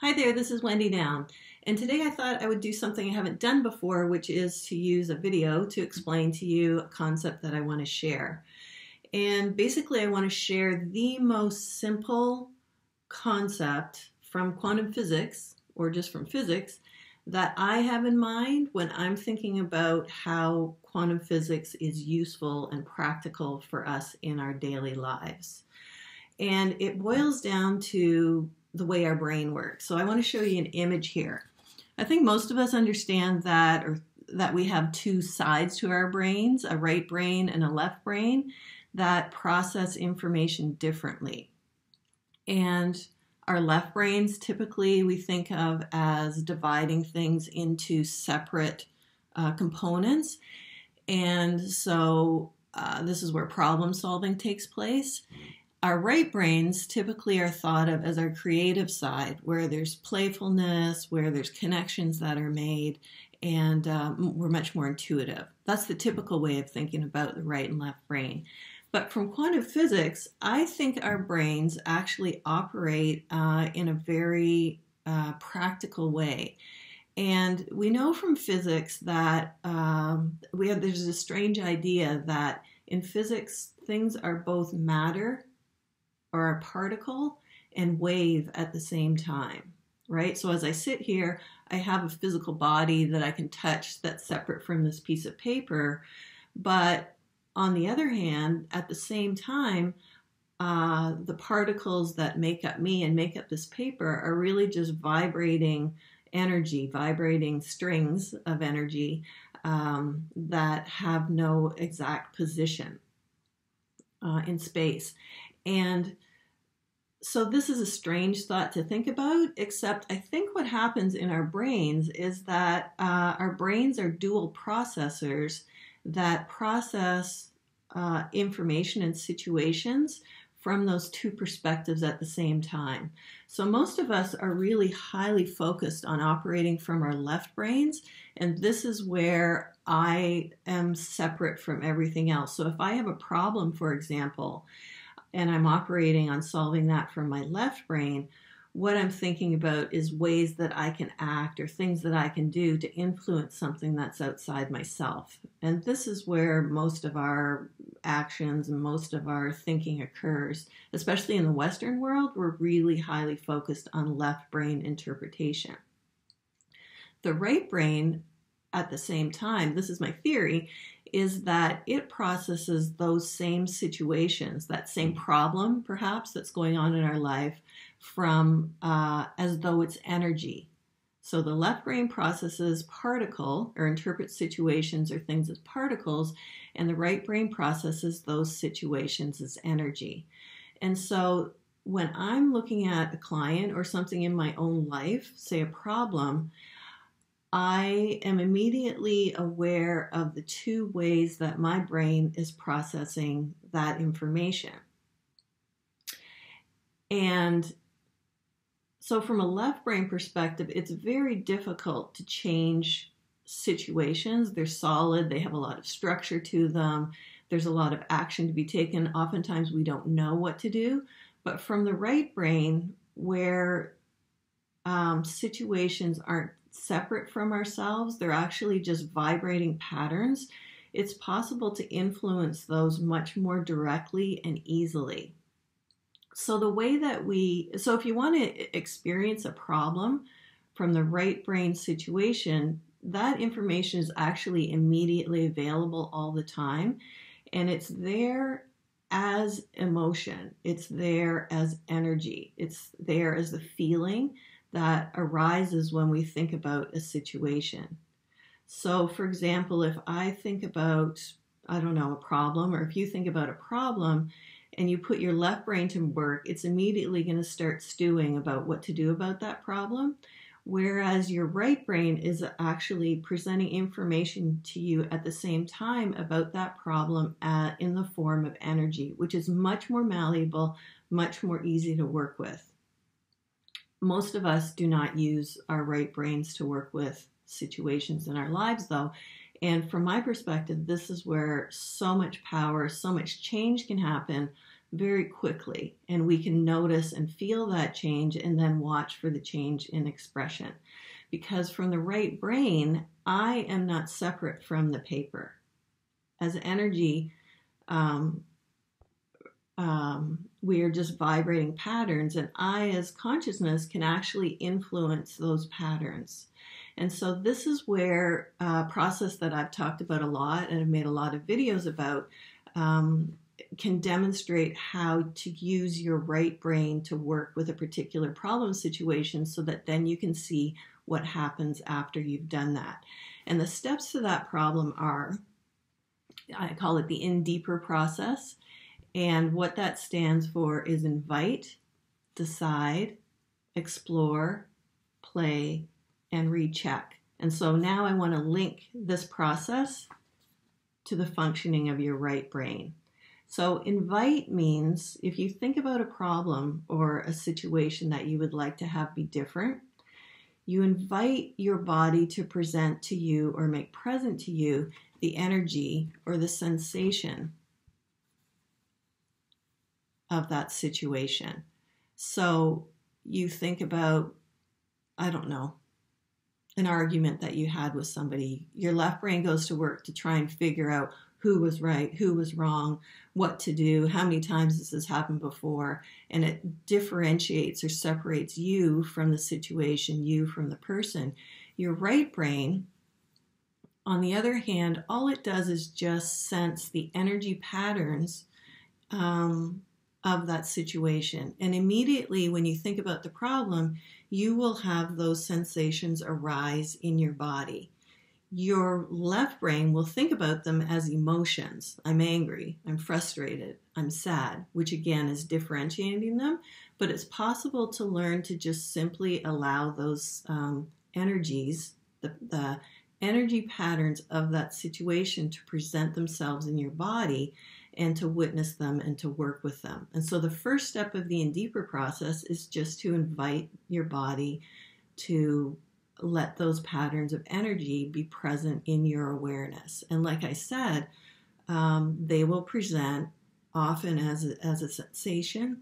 Hi there, this is Wendy Down, and today I thought I would do something I haven't done before, which is to use a video to explain to you a concept that I want to share. And basically I want to share the most simple concept from quantum physics, or just from physics, that I have in mind when I'm thinking about how quantum physics is useful and practical for us in our daily lives. And it boils down to the way our brain works. So I want to show you an image here. I think most of us understand that, or that we have two sides to our brains, a right brain and a left brain, that process information differently. And our left brains typically we think of as dividing things into separate components. And so this is where problem solving takes place. Our right brains typically are thought of as our creative side, where there's playfulness, where there's connections that are made, and we're much more intuitive. That's the typical way of thinking about the right and left brain. But from quantum physics, I think our brains actually operate in a very practical way. And we know from physics that there's a strange idea that in physics, things are both matter, or a particle, and wave at the same time, right? So as I sit here, I have a physical body that I can touch that's separate from this piece of paper. But on the other hand, at the same time, the particles that make up me and make up this paper are really just vibrating energy, vibrating strings of energy that have no exact position in space. And so this is a strange thought to think about, except I think what happens in our brains is that our brains are dual processors that process information and situations from those two perspectives at the same time. So most of us are really highly focused on operating from our left brains, and this is where I am separate from everything else. So if I have a problem, for example, and I'm operating on solving that from my left brain, what I'm thinking about is ways that I can act or things that I can do to influence something that's outside myself. And this is where most of our actions and most of our thinking occurs. Especially in the Western world, we're really highly focused on left brain interpretation. The right brain, at the same time, this is my theory, is that it processes those same situations, that same problem perhaps that's going on in our life from as though it's energy. So the left brain processes particle or interprets situations or things as particles, and the right brain processes those situations as energy. And so when I'm looking at a client or something in my own life, say a problem, I am immediately aware of the two ways that my brain is processing that information. And so from a left brain perspective, it's very difficult to change situations. They're solid, they have a lot of structure to them, there's a lot of action to be taken. Oftentimes we don't know what to do. But from the right brain, where situations aren't separate from ourselves, they're actually just vibrating patterns, it's possible to influence those much more directly and easily. So the way that so if you want to experience a problem from the right brain situation, that information is actually immediately available all the time, and it's there as emotion, it's there as energy, it's there as the feeling that arises when we think about a situation. So for example, if I think about, I don't know, a problem, or if you think about a problem and you put your left brain to work, it's immediately going to start stewing about what to do about that problem. Whereas your right brain is actually presenting information to you at the same time about that problem in the form of energy, which is much more malleable, much more easy to work with. Most of us do not use our right brains to work with situations in our lives, though. And from my perspective, this is where so much power, so much change can happen very quickly, and we can notice and feel that change and then watch for the change in expression. Because from the right brain, I am not separate from the paper. As energy, we are just vibrating patterns, and I, as consciousness, can actually influence those patterns. And so this is where a process that I've talked about a lot and have made a lot of videos about can demonstrate how to use your right brain to work with a particular problem situation, so that then you can see what happens after you've done that. And the steps to that problem are, I call it the in deeper process. And what that stands for is invite, decide, explore, play, and recheck. And so now I want to link this process to the functioning of your right brain. So invite means, if you think about a problem or a situation that you would like to have be different, you invite your body to present to you or make present to you the energy or the sensation of that situation. So you think about, I don't know, an argument that you had with somebody. Your left brain goes to work to try and figure out who was right, who was wrong, what to do, how many times this has happened before, and it differentiates or separates you from the situation, you from the person. Your right brain, on the other hand, all it does is just sense the energy patterns of that situation. And immediately when you think about the problem, you will have those sensations arise in your body. Your left brain will think about them as emotions. I'm angry, I'm frustrated, I'm sad, which again is differentiating them. But it's possible to learn to just simply allow those energies, the energy patterns of that situation to present themselves in your body, and to witness them and to work with them. And so the first step of the in deeper process is just to invite your body to let those patterns of energy be present in your awareness. And like I said, they will present often as a sensation,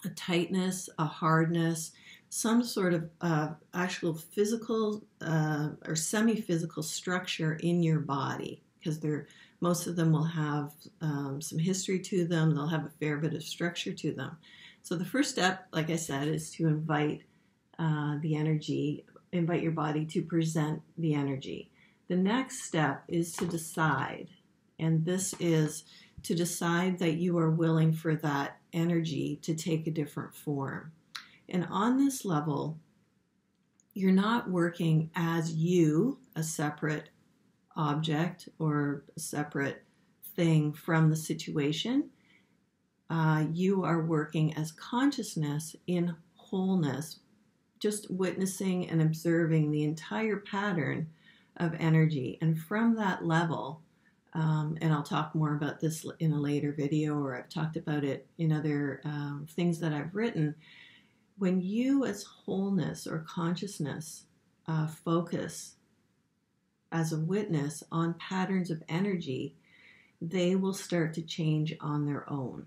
a tightness, a hardness, some sort of actual physical or semi-physical structure in your body, because most of them will have some history to them. They'll have a fair bit of structure to them. So the first step, like I said, is to invite the energy, invite your body to present the energy. The next step is to decide. And this is to decide that you are willing for that energy to take a different form. And on this level, you're not working as you, a separate object or a separate thing from the situation. You are working as consciousness in wholeness, just witnessing and observing the entire pattern of energy. And from that level, and I'll talk more about this in a later video, or I've talked about it in other things that I've written, when you as wholeness or consciousness focus as a witness on patterns of energy, they will start to change on their own.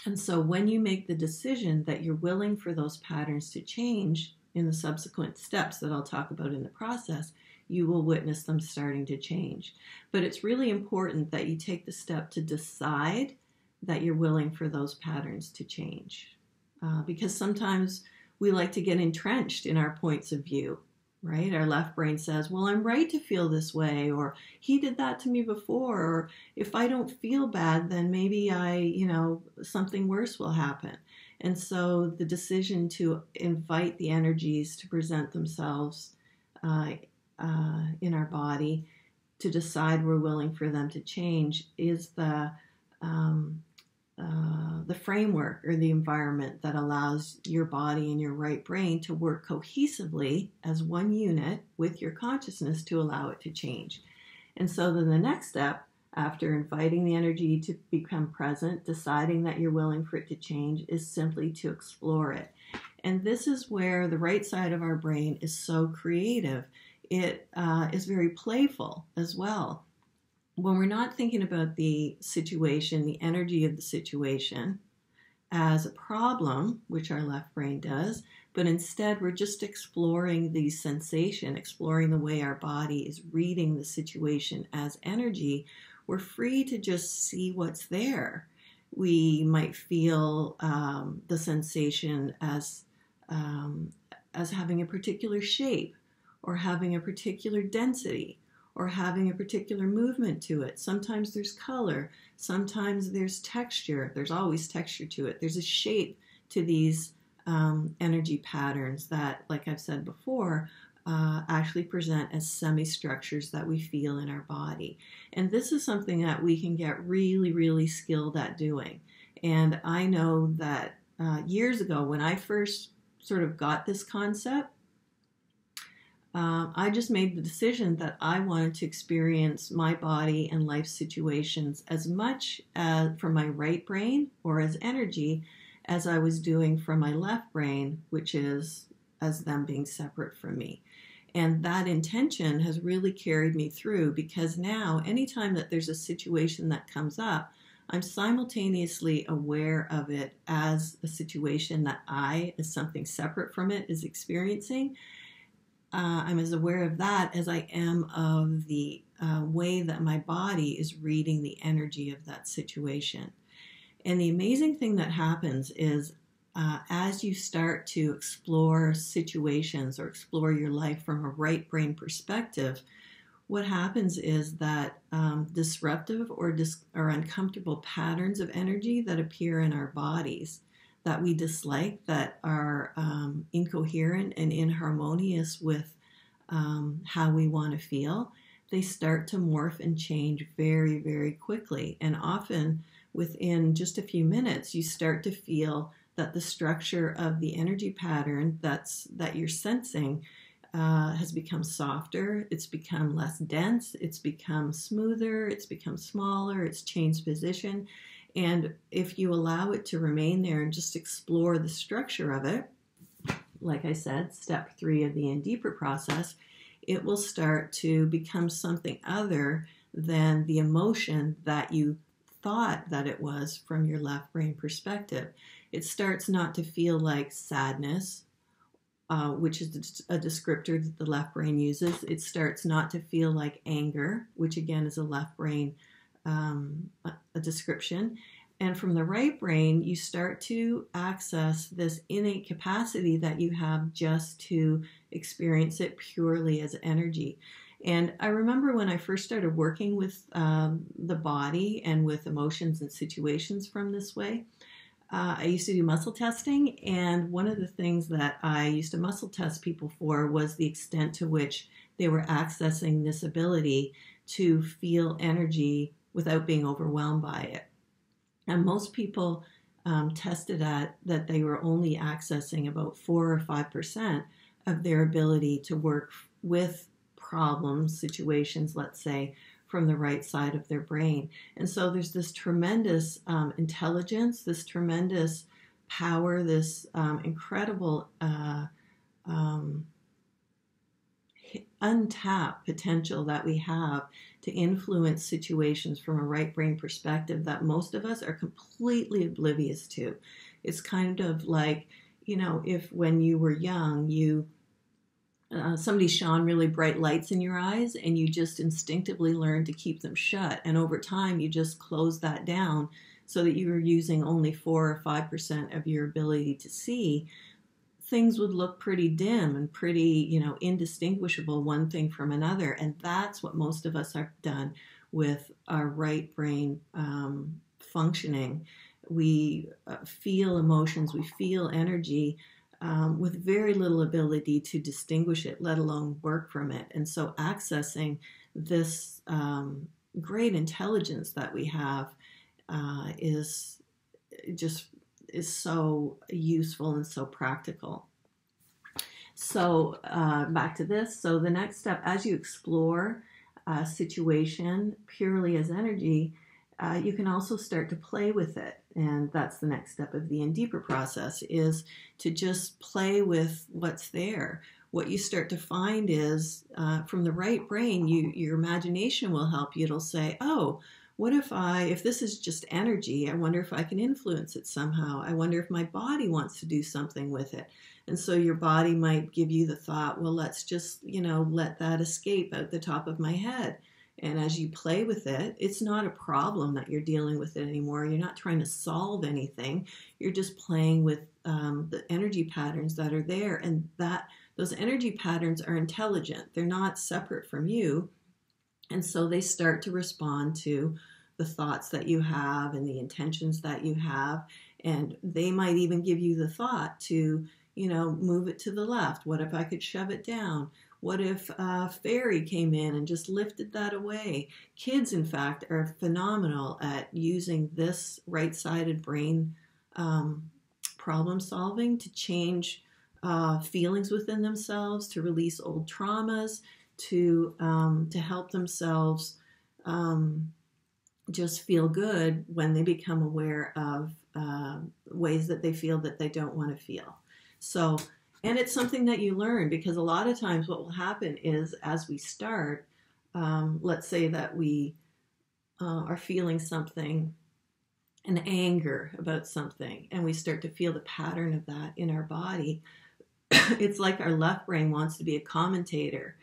And so when you make the decision that you're willing for those patterns to change in the subsequent steps that I'll talk about in the process, you will witness them starting to change. But it's really important that you take the step to decide that you're willing for those patterns to change. Because sometimes we like to get entrenched in our points of view, right? Our left brain says, well, I'm right to feel this way, or he did that to me before, or if I don't feel bad, then maybe something worse will happen. And so the decision to invite the energies to present themselves in our body, to decide we're willing for them to change, is the framework or the environment that allows your body and your right brain to work cohesively as one unit with your consciousness to allow it to change. And so then the next step, after inviting the energy to become present, deciding that you're willing for it to change, is simply to explore it. And this is where the right side of our brain is so creative. It is very playful as well. when we're not thinking about the situation, the energy of the situation, as a problem, which our left brain does, but instead we're just exploring the sensation, exploring the way our body is reading the situation as energy, we're free to just see what's there. We might feel the sensation as having a particular shape, or having a particular density, or having a particular movement to it. Sometimes there's color, sometimes there's texture. There's always texture to it. There's a shape to these energy patterns that, like I've said before, actually present as semi-structures that we feel in our body. And this is something that we can get really, really skilled at doing. And I know that years ago, when I first sort of got this concept, I just made the decision that I wanted to experience my body and life situations as much from my right brain, or as energy, as I was doing from my left brain, which is as them being separate from me. And that intention has really carried me through, because now anytime that there's a situation that comes up, I'm simultaneously aware of it as a situation that I, as something separate from it, is experiencing. I'm as aware of that as I am of the way that my body is reading the energy of that situation. And the amazing thing that happens is as you start to explore situations or explore your life from a right brain perspective, what happens is that disruptive or uncomfortable patterns of energy that appear in our bodies that we dislike, that are incoherent and inharmonious with how we want to feel, they start to morph and change very, very quickly. And often within just a few minutes, you start to feel that the structure of the energy pattern that you're sensing has become softer, it's become less dense, it's become smoother, it's become smaller, it's changed position. And if you allow it to remain there and just explore the structure of it, like I said, step 3 of the In Deeper process, it will start to become something other than the emotion that you thought that it was from your left brain perspective. It starts not to feel like sadness, which is a descriptor that the left brain uses. It starts not to feel like anger, which again is a left brain a description. And from the right brain, you start to access this innate capacity that you have just to experience it purely as energy. And I remember when I first started working with the body and with emotions and situations from this way, I used to do muscle testing, and one of the things that I used to muscle test people for was the extent to which they were accessing this ability to feel energy without being overwhelmed by it. And most people tested at that they were only accessing about 4 or 5% of their ability to work with problems, situations, let's say, from the right side of their brain. And so there's this tremendous intelligence, this tremendous power, this incredible untapped potential that we have to influence situations from a right brain perspective that most of us are completely oblivious to. It's kind of like, if when you were young, somebody shone really bright lights in your eyes and you just instinctively learned to keep them shut. And over time, you just closed that down so that you were using only 4 or 5% of your ability to see. Things would look pretty dim and pretty, indistinguishable one thing from another. And that's what most of us have done with our right brain functioning. We feel emotions, we feel energy with very little ability to distinguish it, let alone work from it. And so accessing this great intelligence that we have is so useful and so practical. So back to this. So the next step, as you explore a situation purely as energy, you can also start to play with it. And that's the next step of the In Deeper process, is to just play with what's there. what you start to find is from the right brain, your imagination will help you. It'll say, oh, what if this is just energy, I wonder if I can influence it somehow. I wonder if my body wants to do something with it. And so your body might give you the thought, well, let's just, let that escape out the top of my head. And as you play with it, it's not a problem that you're dealing with it anymore. You're not trying to solve anything. You're just playing with the energy patterns that are there. And those energy patterns are intelligent. They're not separate from you. And so they start to respond to the thoughts that you have and the intentions that you have. And they might even give you the thought to, move it to the left. What if I could shove it down? What if a fairy came in and just lifted that away? Kids, in fact, are phenomenal at using this right-sided brain problem solving to change feelings within themselves, to release old traumas, to help themselves just feel good when they become aware of ways that they feel that they don't want to feel. So, and it's something that you learn, because a lot of times what will happen is as we start, let's say that we are feeling something, an anger about something, and we start to feel the pattern of that in our body. It's like our left brain wants to be a commentator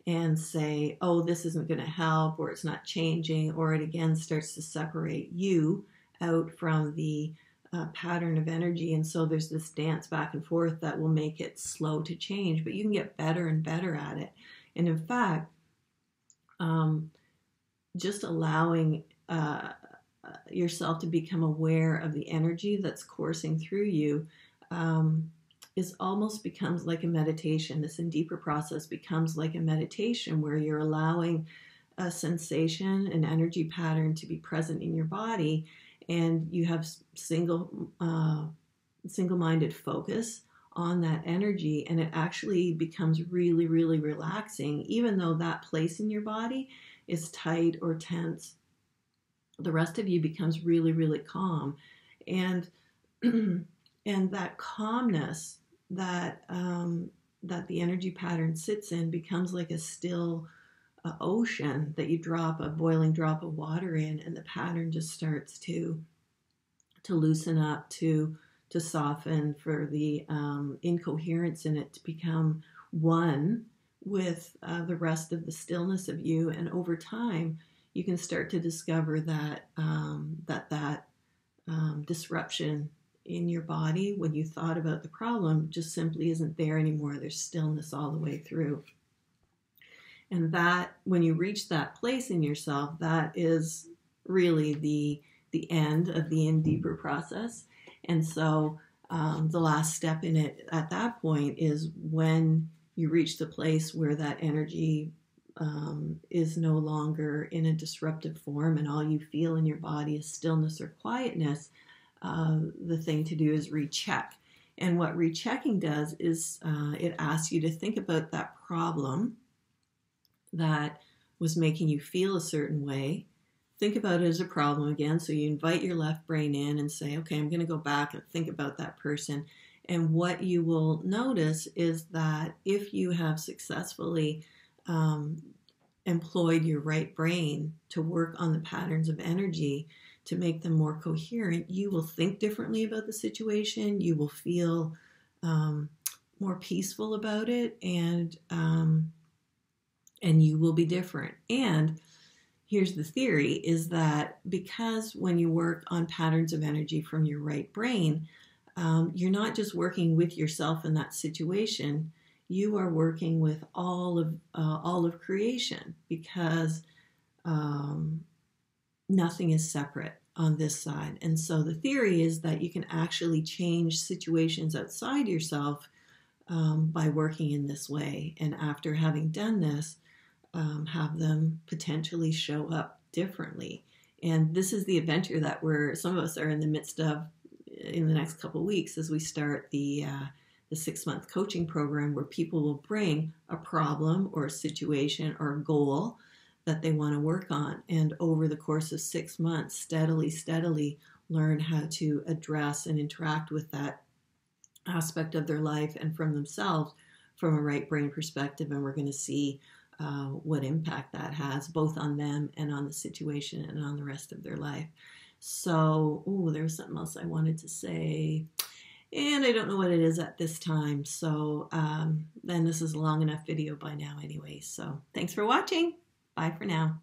and say, oh, this isn't going to help, or it's not changing, or it again starts to separate you out from the pattern of energy. And so there's this dance back and forth that will make it slow to change, but you can get better and better at it. And in fact, just allowing yourself to become aware of the energy that's coursing through you almost becomes like a meditation. This in deeper process becomes like a meditation where you're allowing a sensation, an energy pattern to be present in your body, and you have single-minded focus on that energy, and it actually becomes really, really relaxing. Even though that place in your body is tight or tense, the rest of you becomes really, really calm. And and that calmness that the energy pattern sits in becomes like a still ocean that you drop a boiling drop of water in, and the pattern just starts to loosen up, to soften, for the incoherence in it to become one with the rest of the stillness of you. And over time, you can start to discover that disruption in your body when you thought about the problem just simply isn't there anymore. There's stillness all the way through. And that, when you reach that place in yourself, that is really the end of the in deeper process. And so the last step in it at that point is when you reach the place where that energy is no longer in a disruptive form and all you feel in your body is stillness or quietness. The thing to do is recheck. And what rechecking does is it asks you to think about that problem that was making you feel a certain way. Think about it as a problem again. So you invite your left brain in and say, okay, I'm going to go back and think about that person. And what you will notice is that if you have successfully employed your right brain to work on the patterns of energy to make them more coherent, you will think differently about the situation. You will feel more peaceful about it, and you will be different. And here's the theory, is that because when you work on patterns of energy from your right brain, you're not just working with yourself in that situation, you are working with all of creation, because nothing is separate on this side. And so the theory is that you can actually change situations outside yourself by working in this way. And after having done this, have them potentially show up differently. And this is the adventure that some of us are in the midst of in the next couple of weeks as we start the 6-month coaching program, where people will bring a problem or a situation or a goal that they want to work on. And over the course of 6 months, steadily learn how to address and interact with that aspect of their life and from themselves from a right brain perspective, and we're going to see what impact that has both on them and on the situation and on the rest of their life. So, there was something else I wanted to say, and I don't know what it is at this time. So then this is a long enough video by now anyway. So thanks for watching. Bye for now.